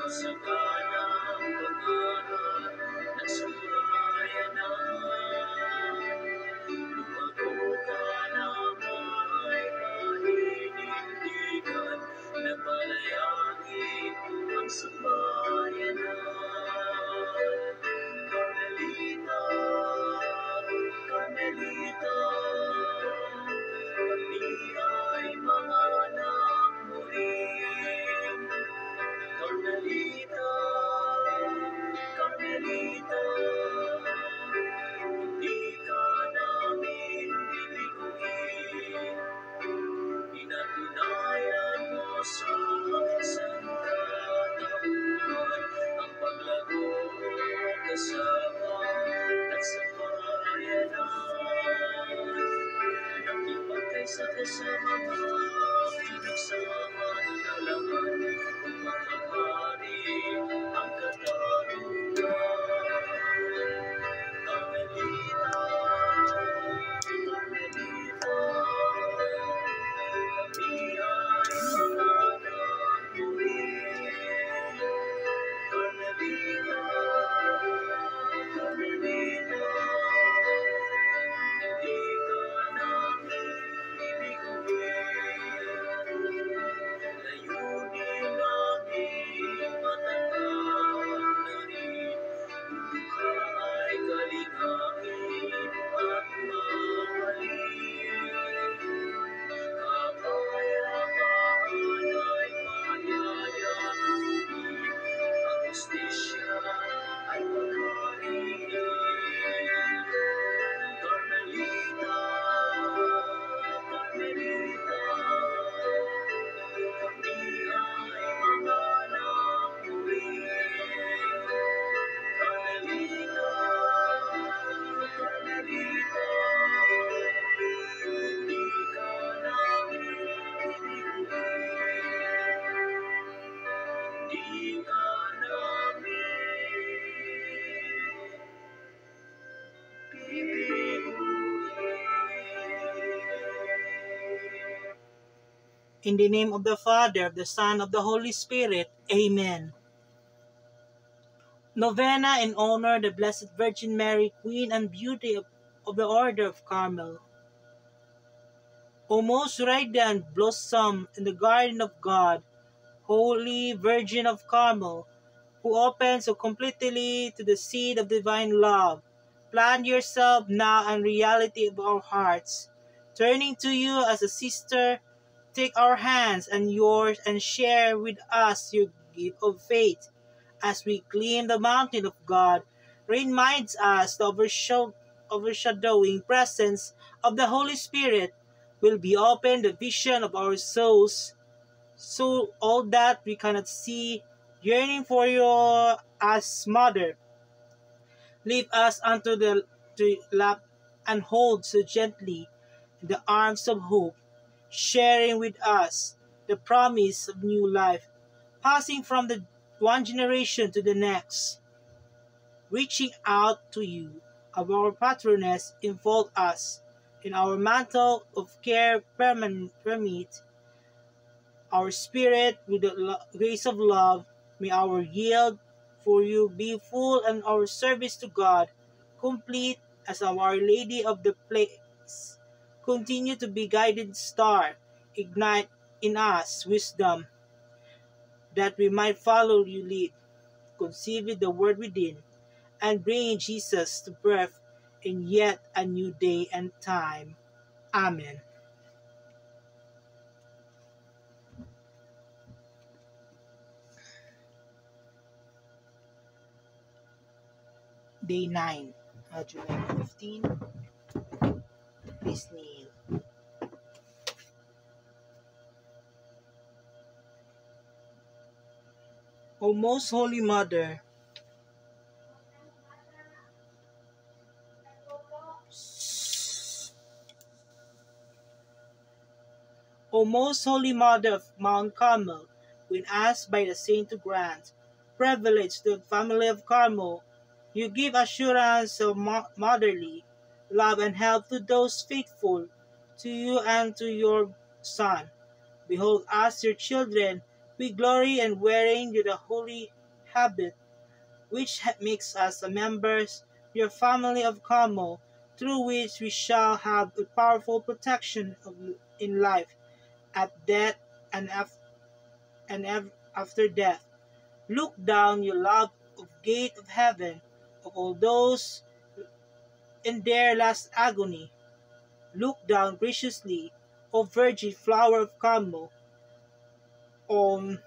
Saganang pangarap at surayan na lumago ka na may paninindigan na palayain ang sambayanan. Carmelita, Carmelita, kami ay mga anak mo rin. Carmelita, Carmelita, hindi ka namin bibiguin. Pinatunayan mo sa sangkatauhan ang paglago mo kasama at sa pamayanan. Nakipagkay sa kasama pinagsamantalaman ang mga hari ang katarungan. Carmelita, Carmelita, kami ay mga anak mo rin. Carmelita, Carmelita, hindi ka namin ibiguin. Layunin namin matatag na rin, ka ay kalingain at mahalin. Kapayapaan ay payayain, ang justisya ay paghahain. Carmelita, Carmelita, kami ay mga anak mo rin. Carmelita, Carmelita, hindi ka namin ibiguin. Hindi ka namin bibiguin. In the name of the Father, of the Son, of the Holy Spirit. Amen. Novena in honor of the Blessed Virgin Mary, Queen and Beauty of the Order of Carmel. O most radiant blossom in the garden of God, Holy Virgin of Carmel, who opens so completely to the seed of divine love, plant yourself now in reality of our hearts. Turning to you as a sister, take our hands and yours and share with us your gift of faith. As we climb the mountain of God, reminds us the overshadowing presence of the Holy Spirit will be open the vision of our souls, so all that we cannot see, yearning for you as Mother. Lift us unto the lap and hold so gently in the arms of hope, sharing with us the promise of new life, passing from the one generation to the next, reaching out to you, of our patroness, enfold us in our mantle of care permeate our spirit with the grace of love. May our yield for you be full and our service to God complete as Our Lady of the Place. Continue to be guided star, ignite in us wisdom, that we might follow you lead, conceive with the word within, and bring Jesus to birth in yet a new day and time. Amen. Day 9, July 15. Please kneel. O Most Holy Mother, O Most Holy Mother of Mount Carmel, when asked by the saint to grant privilege to the family of Carmel, you give assurance of motherly love and help to those faithful to you and to your Son. Behold us, your children, we glory in wearing you the holy habit, which makes us a members your family of Carmel, through which we shall have a powerful protection in life, at death, and, after death. Look down your love of gate of heaven of all those in their last agony. Look down graciously, O Virgin Flower of Carmel, on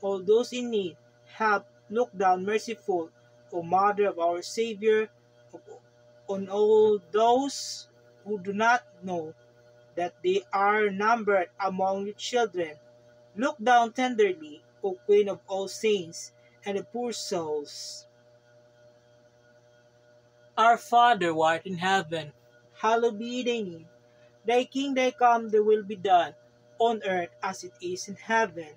all those in need. Help, look down merciful, O Mother of our Savior, on all those who do not know that they are numbered among your children. Look down tenderly, O Queen of all saints and the poor souls. Our Father, who art in heaven, hallowed be thy name. Thy kingdom come, thy will be done, on earth as it is in heaven.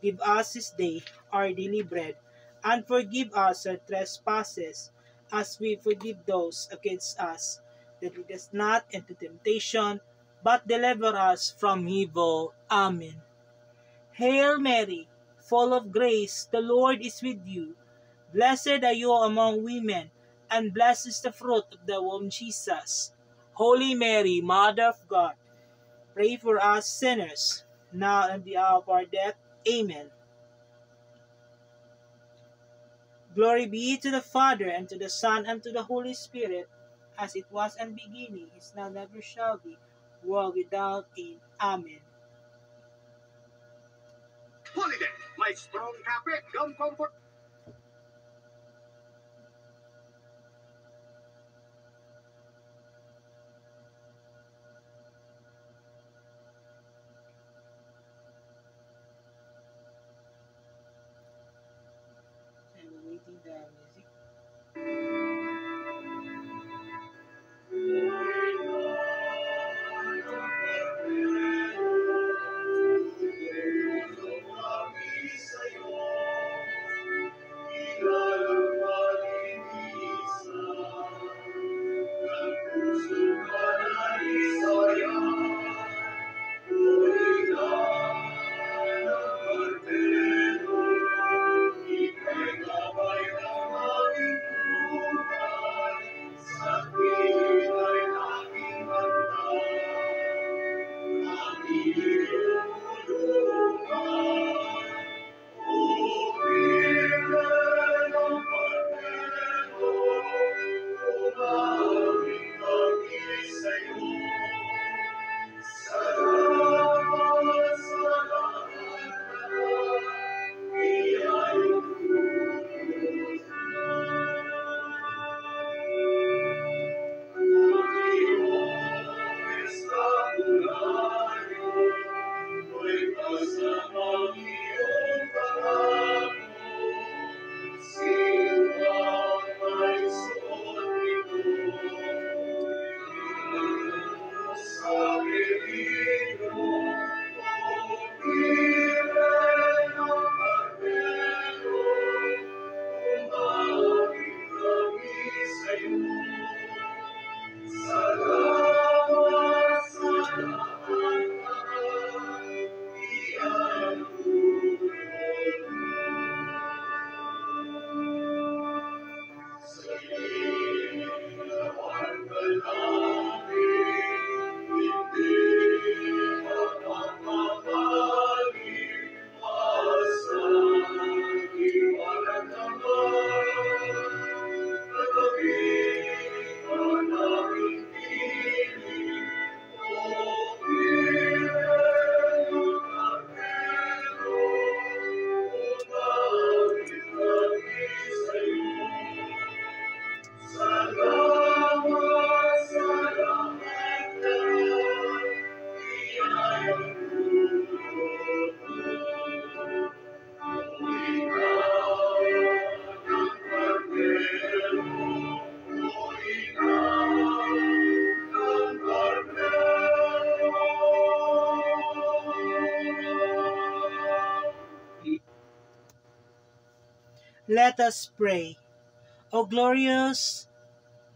Give us this day our daily bread, and forgive us our trespasses, as we forgive those against us. That lead us not into temptation, but deliver us from evil. Amen. Hail Mary, full of grace, the Lord is with you. Blessed are you among women, and blessed is the fruit of the womb, Jesus. Holy Mary, Mother of God, pray for us sinners, now and the hour of our death. Amen. Glory be to the Father, and to the Son, and to the Holy Spirit, as it was in the beginning, is now, never shall be, world without end. Amen. Holiday, may strong kape, gum comfort. I'm waiting the music. Let us pray. O glorious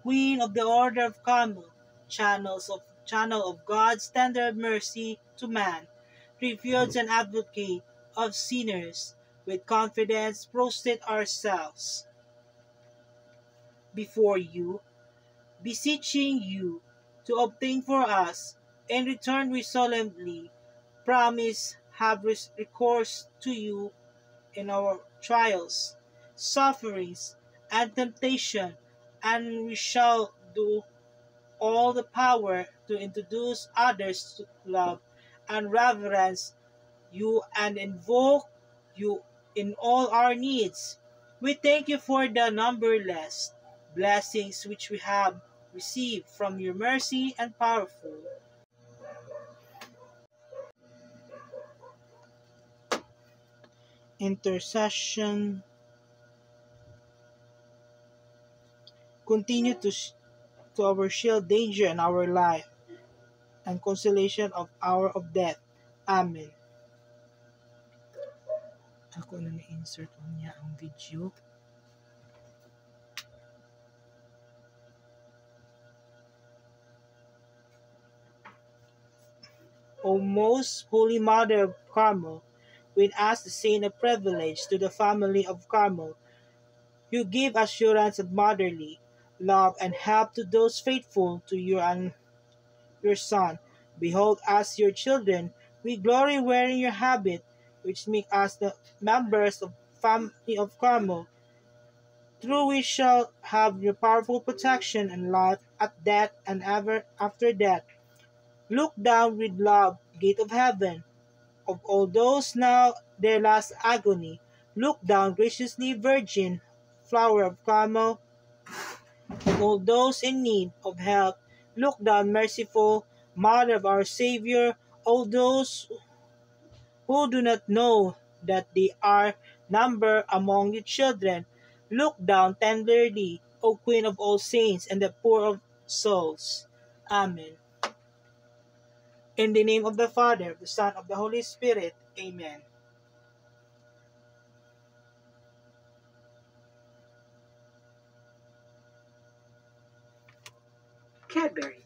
Queen of the Order of Carmel, channel of God's tender mercy to man, refuge and advocate of sinners, with confidence prostrate ourselves before you, beseeching you to obtain for us, in return we solemnly promise have recourse to you in our trials, sufferings, and temptation, and we shall do all the power to introduce others to love and reverence you and invoke you in all our needs. We thank you for the numberless blessings which we have received from your mercy and powerful intercession. Continue to our shield danger in our life and consolation of hour of death. Amen. Ako na na-insert niya ang video. O most holy Mother of Carmel, with us the saint of privilege to the family of Carmel, you give assurance of motherly love and help to those faithful to you and your Son. Behold us, your children, we glory wearing your habit, which make us the members of family of Carmel. Through we shall have your powerful protection and life at death and ever after death. Look down with love, gate of heaven, of all those now their last agony. Look down graciously, Virgin, flower of Carmel, of all those in need of help. Look down, merciful Mother of our Savior, all those who do not know that they are numbered among your children. Look down tenderly, O Queen of all saints and the poor of souls. Amen. In the name of the Father, of the Son, of the Holy Spirit. Amen. Cadbury.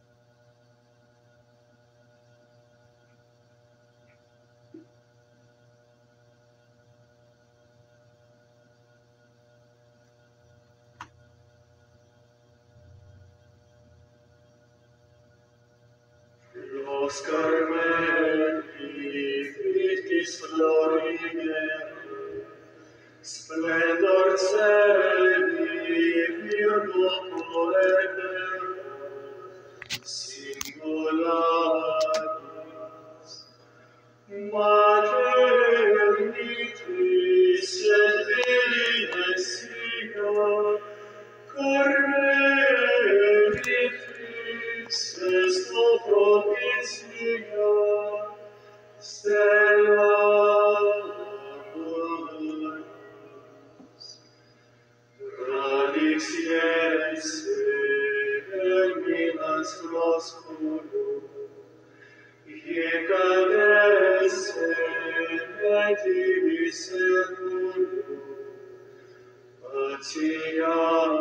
Los Carmeli, Christis floride, splendor celi, virgo colete, singularis, mater mitris et virines siga, Cormeritrix esto propicia, stella maris, radix esse terminas flosculum, hic adesse metibis secundum,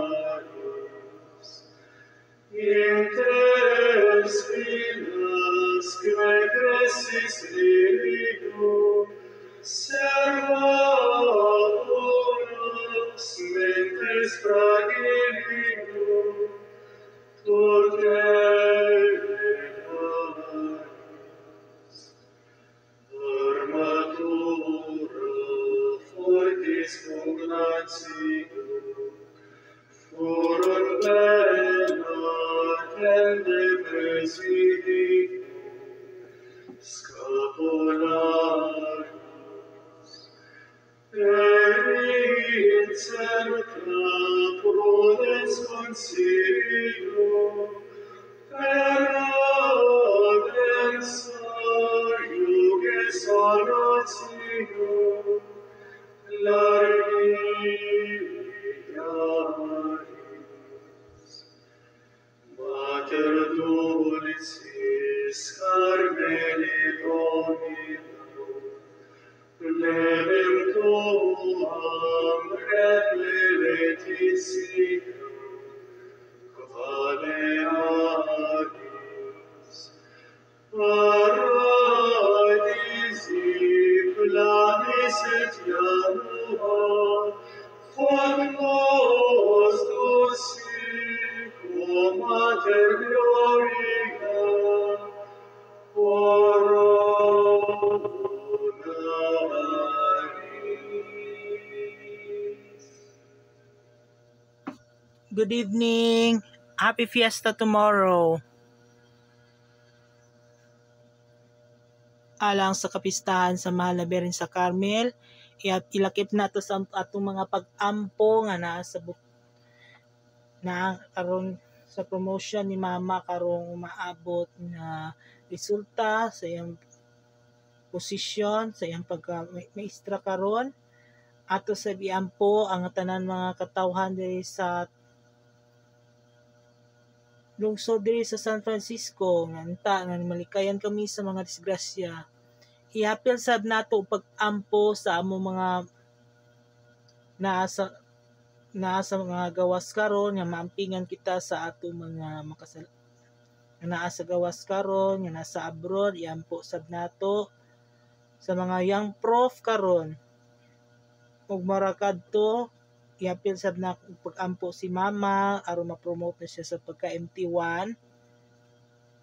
Patiaris, inter spinas quae crescis lirium, servadoras mentes fragilium, torquetas, armatura fortis pugnatium, Furor plena tende presidium, scapularis, incerta prudens concilium, per adversarium sonatium, largiaris, Mater dulcis Carmeli Domino, plebem tuam replevetissimo, quale agis, paradisi planis et iam Good evening. Happy Fiesta tomorrow. Alang sa kapistahan sa mahal na Birhen sa Carmel, ilakip nato sa atong mga pag-ampo nga nasa na karon sa promotion ni mama karong umaabot na resulta sa iyang posisyon sa iyang pagka-maestra karon. Ato sa biampo ang tanan mga katawhan diri sa lungsod diri sa San Francisco nga malikayan kami sa mga disgrasya. Iapil sab nato pag-ampo sa amo mga naa sa mga gawas karon nga maampingan kita sa ato mga nga naa sa gawas karon nga nasa abroad, iampo sab nato sa mga young prof karon ug marakadto. Iapil sab na pag-ampo si mama aron ma-promote na siya sa pagka MT1.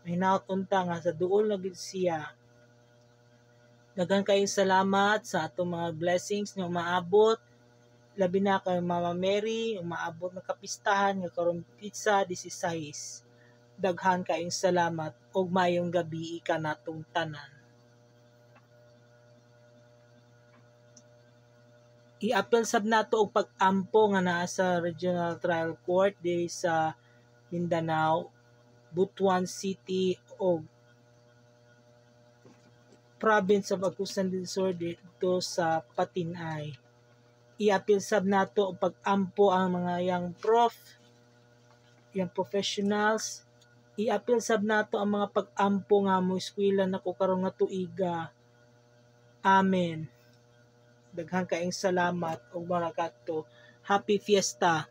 Hinaut unta nga sa duol na gid siya. Daghan kayong salamat sa atong mga blessings nga umaabot. Labi na kay Mama Mary, umaabot na kapistahan nga karon pizza 16. Daghan kayong salamat ug mayong gabi ka natong tanan. I-appeal sab nato og pag-ampo nga naa sa Regional Trial Court diri sa Mindanao, Butuan City o Province of Agusan del Sur dito sa Patinay. I-appeal sab nato og pag-ampo ang mga young professionals. I-appeal sab nato ang mga pag-ampo nga mo eskwela nako karon nga tuiga. Amen. Daghang kaayong salamat ug marakadto. Happy Fiesta.